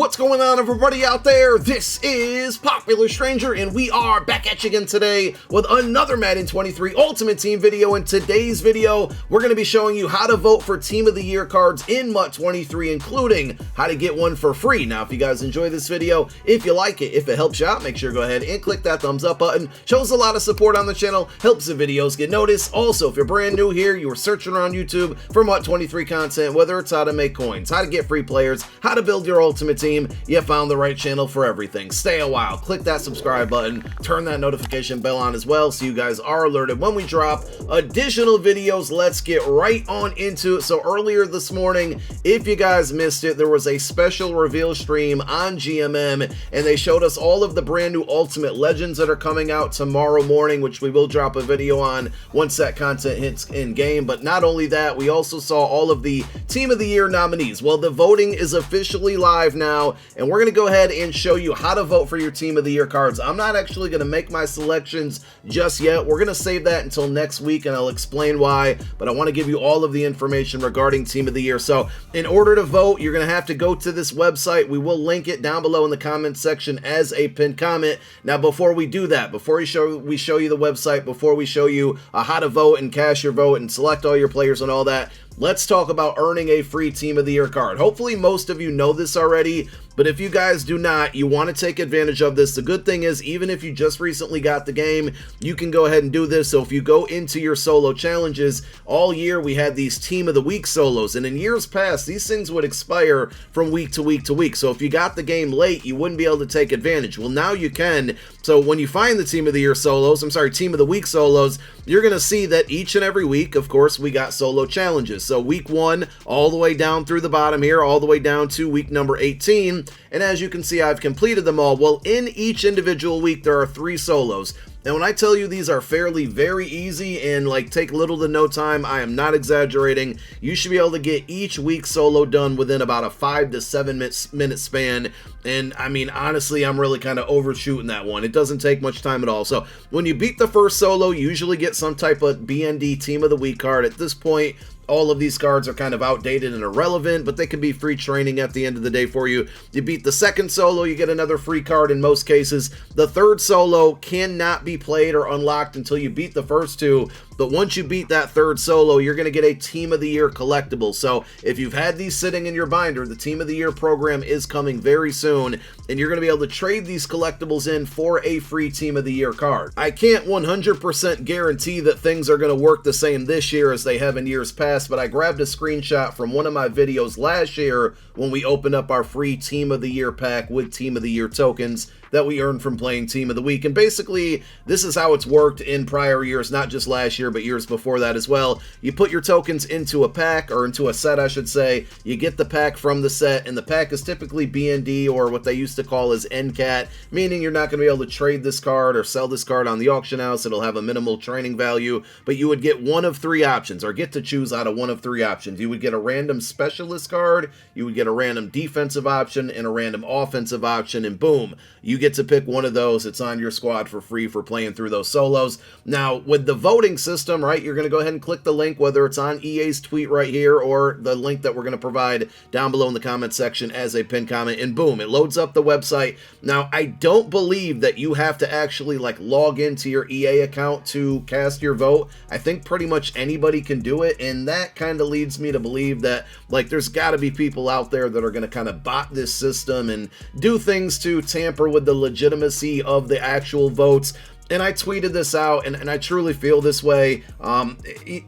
What's going on, everybody out there? This is Popular Stranger, and we are back at you again today with another Madden 23 Ultimate Team video. In today's video, we're going to be showing you how to vote for Team of the Year cards in MUT 23, including how to get one for free. Now, if you guys enjoy this video, if you like it, if it helps you out, make sure to go ahead and click that thumbs up button. Shows a lot of support on the channel, helps the videos get noticed. Also, if you're brand new here, you were searching around YouTube for MUT 23 content, whether it's how to make coins, how to get free players, how to build your ultimate team, you found the right channel for everything. Stay a while, click that subscribe button, turn that notification bell on as well so you guys are alerted when we drop additional videos. Let's get right on into it. So earlier this morning, if you guys missed it, there was a special reveal stream on GMM and they showed us all of the brand new Ultimate Legends that are coming out tomorrow morning, which we will drop a video on once that content hits in game. But not only that, we also saw all of the Team of the Year nominees. Well, the voting is officially live now, and we're going to go ahead and show you how to vote for your Team of the Year cards. I'm not actually going to make my selections just yet. We're going to save that until next week, and I'll explain why, but I want to give you all of the information regarding Team of the Year. So in order to vote, you're going to have to go to this website. We will link it down below in the comment section as a pinned comment. Now, before we do that, before we show you the website, before we show you how to vote and cast your vote and select all your players and all that, let's talk about earning a free Team of the Year card. Hopefully most of you know this already, but if you guys do not, you want to take advantage of this. The good thing is, even if you just recently got the game, you can go ahead and do this. So if you go into your solo challenges, all year we had these Team of the Week solos, and in years past, these things would expire from week to week to week. So if you got the game late, you wouldn't be able to take advantage. Well, now you can. So when you find the Team of the Year solos, Team of the Week solos, you're going to see that each and every week, of course, we got solo challenges. So week 1, all the way down through the bottom here, all the way down to week number 18. And as you can see, I've completed them all. Well, in each individual week, there are 3 solos. And when I tell you these are very easy and like take little to no time, I am not exaggerating. You should be able to get each week solo done within about a 5 to 7 minute span. And I mean, honestly, I'm really kind of overshooting that one. It doesn't take much time at all. So when you beat the first solo, you usually get some type of BND Team of the Week card. At this point, all of these cards are kind of outdated and irrelevant, but they can be free training at the end of the day for you. You beat the second solo, you get another free card in most cases. The third solo cannot be played or unlocked until you beat the first 2. But once you beat that third solo, you're going to get a Team of the Year collectible. So if you've had these sitting in your binder, the Team of the Year program is coming very soon, and you're going to be able to trade these collectibles in for a free Team of the Year card. I can't 100% guarantee that things are going to work the same this year as they have in years past, but I grabbed a screenshot from one of my videos last year when we opened up our free Team of the Year pack with Team of the Year tokens that we earned from playing Team of the Week. And basically, this is how it's worked in prior years, not just last year, but years before that as well. You put your tokens into a pack, or into a set, I should say. You get the pack from the set, and the pack is typically BND, or what they used to call as NCAT, meaning you're not going to be able to trade this card or sell this card on the auction house. It'll have a minimal training value, but you would get one of 3 options, or get to choose out of one of 3 options. You would get a random specialist card, you would get a random defensive option, and a random offensive option, and boom, you get to pick one of those. It's on your squad for free for playing through those solos. Now, with the voting system, right, you're going to go ahead and click the link, whether it's on EA's tweet right here or the link that we're going to provide down below in the comment section as a pinned comment, and boom, it loads up the website. Now, I don't believe that you have to actually like log into your EA account to cast your vote. I think pretty much anybody can do it, and that kind of leads me to believe that like there's got to be people out there that are going to kind of bot this system and do things to tamper with the legitimacy of the actual votes. And I tweeted this out, and I truly feel this way.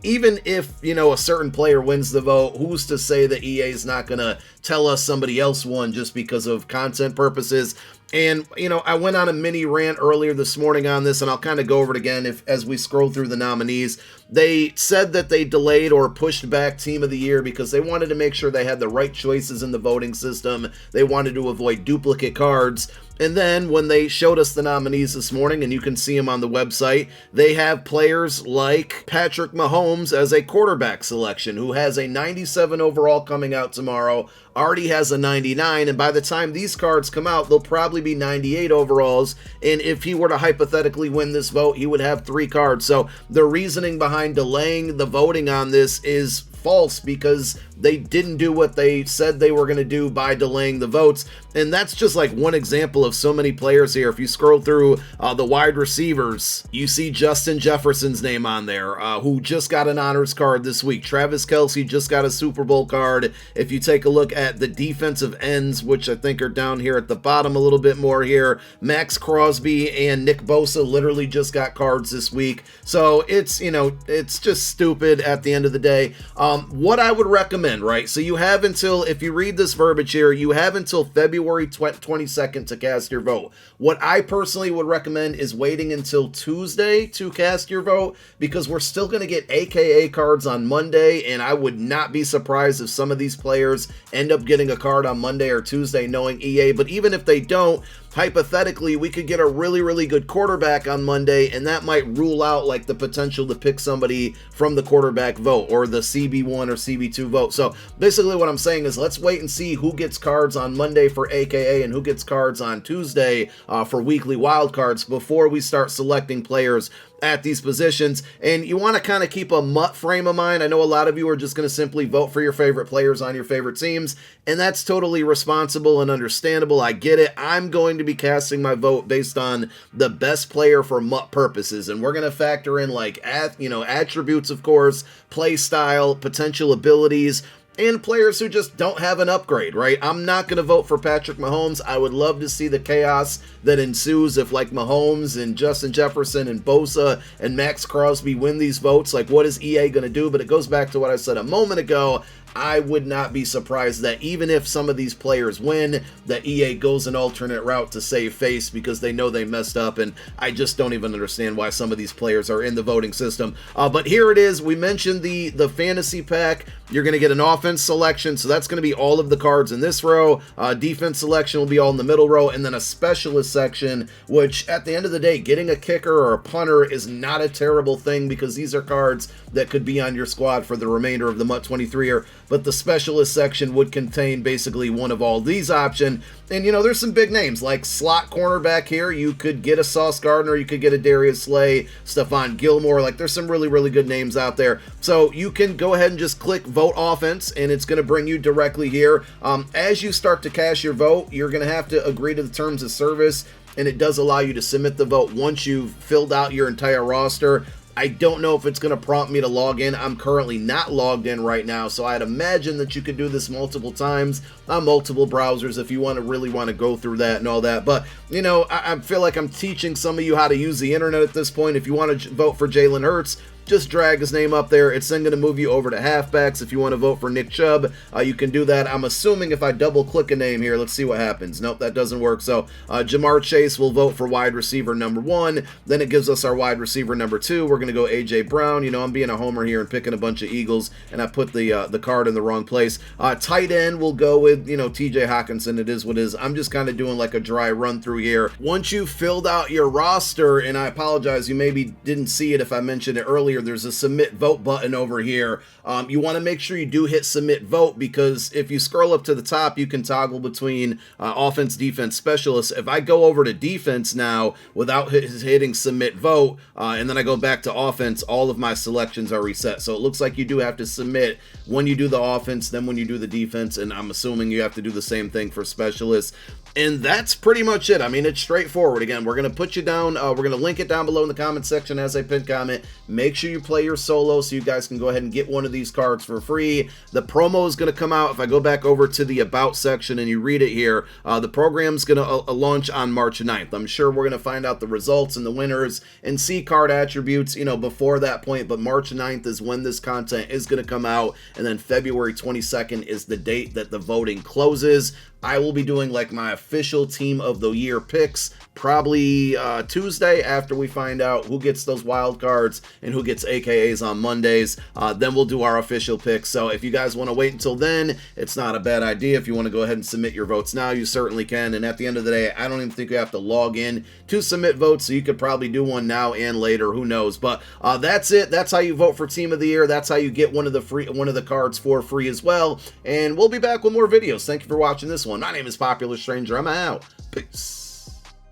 Even if, you know, a certain player wins the vote, who's to say that EA is not going to tell us somebody else won just because of content purposes? And, you know, I went on a mini rant earlier this morning on this, and I'll kind of go over it again as we scroll through the nominees. They said that they delayed or pushed back Team of the Year because they wanted to make sure they had the right choices in the voting system. They wanted to avoid duplicate cards. And then when they showed us the nominees this morning, and you can see them on the website, they have players like Patrick Mahomes as a quarterback selection, who has a 97 overall coming out tomorrow, already has a 99, and by the time these cards come out, they'll probably be 98 overalls, and if he were to hypothetically win this vote, he would have 3 cards. So the reasoning behind delaying the voting on this is false, because they didn't do what they said they were going to do by delaying the votes. And that's just like one example of so many players here. If you scroll through the wide receivers, you see Justin Jefferson's name on there, who just got an honors card this week. Travis Kelce just got a Super Bowl card. If you take a look at the defensive ends, which I think are down here at the bottom a little bit more here, Max Crosby and Nick Bosa literally just got cards this week. So it's, you know, it's just stupid at the end of the day. What I would recommend, right? So you have until, if you read this verbiage here, you have until February 22nd to cast your vote. What I personally would recommend is waiting until Tuesday to cast your vote, because we're still going to get AKA cards on Monday, and I would not be surprised if some of these players end up getting a card on Monday or Tuesday knowing EA. But even if they don't, hypothetically, we could get a really, really good quarterback on Monday, and that might rule out like the potential to pick somebody from the quarterback vote or the CB1 or CB2 vote. So basically what I'm saying is let's wait and see who gets cards on Monday for AKA and who gets cards on Tuesday for weekly wildcards before we start selecting players at these positions. And you want to kind of keep a MUT frame of mind. I know a lot of you are just going to simply vote for your favorite players on your favorite teams, and that's totally responsible and understandable. I get it. I'm going to be casting my vote based on the best player for MUT purposes, and we're going to factor in like attributes, of course, play style, potential abilities, and players who just don't have an upgrade, right? I'm not going to vote for Patrick Mahomes. I would love to see the chaos that ensues if like Mahomes and Justin Jefferson and Bosa and Max Crosby win these votes. Like, what is EA going to do? But it goes back to what I said a moment ago. I would not be surprised that even if some of these players win, that EA goes an alternate route to save face because they know they messed up, and I just don't even understand why some of these players are in the voting system. But here it is. We mentioned the fantasy pack. You're going to get an offense selection, so that's going to be all of the cards in this row. Defense selection will be all in the middle row, and then a specialist section, which at the end of the day, getting a kicker or a punter is not a terrible thing because these are cards that could be on your squad for the remainder of the MUT 23er. But the specialist section would contain basically one of all these options. And, you know, there's some big names like slot cornerback here. You could get a Sauce Gardner. You could get a Darius Slay, Stephon Gilmore. Like, there's some really, really good names out there. So you can go ahead and just click vote offense, and it's going to bring you directly here. As you start to cast your vote, you're going to have to agree to the terms of service, and it does allow you to submit the vote once you've filled out your entire roster. I don't know if it's going to prompt me to log in. I'm currently not logged in right now, so I'd imagine that you could do this multiple times on multiple browsers if you really want to go through that and all that. But, you know, I feel like I'm teaching some of you how to use the internet at this point. If you want to vote for Jalen Hurts, just drag his name up there. It's then going to move you over to halfbacks. If you want to vote for Nick Chubb, you can do that. I'm assuming if I double click a name here, let's see what happens. Nope, that doesn't work. So Jamar Chase will vote for wide receiver number 1. Then it gives us our wide receiver number 2. We're going to go AJ Brown. You know, I'm being a homer here and picking a bunch of Eagles, and I put the card in the wrong place. Tight end will go with, you know, TJ Hawkinson. It is what it is. I'm just kind of doing like a dry run through here. Once you've filled out your roster, and I apologize, you maybe didn't see it if I mentioned it earlier, there's a submit vote button over here. You want to make sure you do hit submit vote, because if you scroll up to the top, you can toggle between offense, defense, specialist. If I go over to defense now without hitting submit vote, and then I go back to offense, all of my selections are reset. So it looks like you do have to submit when you do the offense, then when you do the defense, and I'm assuming you have to do the same thing for specialists. And that's pretty much it. I mean, it's straightforward. Again, we're going to put you down. We're going to link it down below in the comment section as a pinned comment. Make sure you play your solo so you guys can go ahead and get one of these cards for free. The promo is going to come out. If I go back over to the About section and you read it here, the program's going to launch on March 9th. I'm sure we're going to find out the results and the winners and see card attributes, you know, before that point. But March 9th is when this content is going to come out. And then February 22nd is the date that the voting closes. I will be doing like my official team of the year picks probably Tuesday after we find out who gets those wild cards and who gets AKAs on Mondays. Then we'll do our official picks. So if you guys want to wait until then, it's not a bad idea. If you want to go ahead and submit your votes now, you certainly can. And at the end of the day, I don't even think you have to log in to submit votes, so you could probably do one now and later. Who knows? But that's it. That's how you vote for team of the year. That's how you get one of the cards for free as well. And we'll be back with more videos. Thank you for watching this one. My name is Popular Stranger. I'm out. Peace.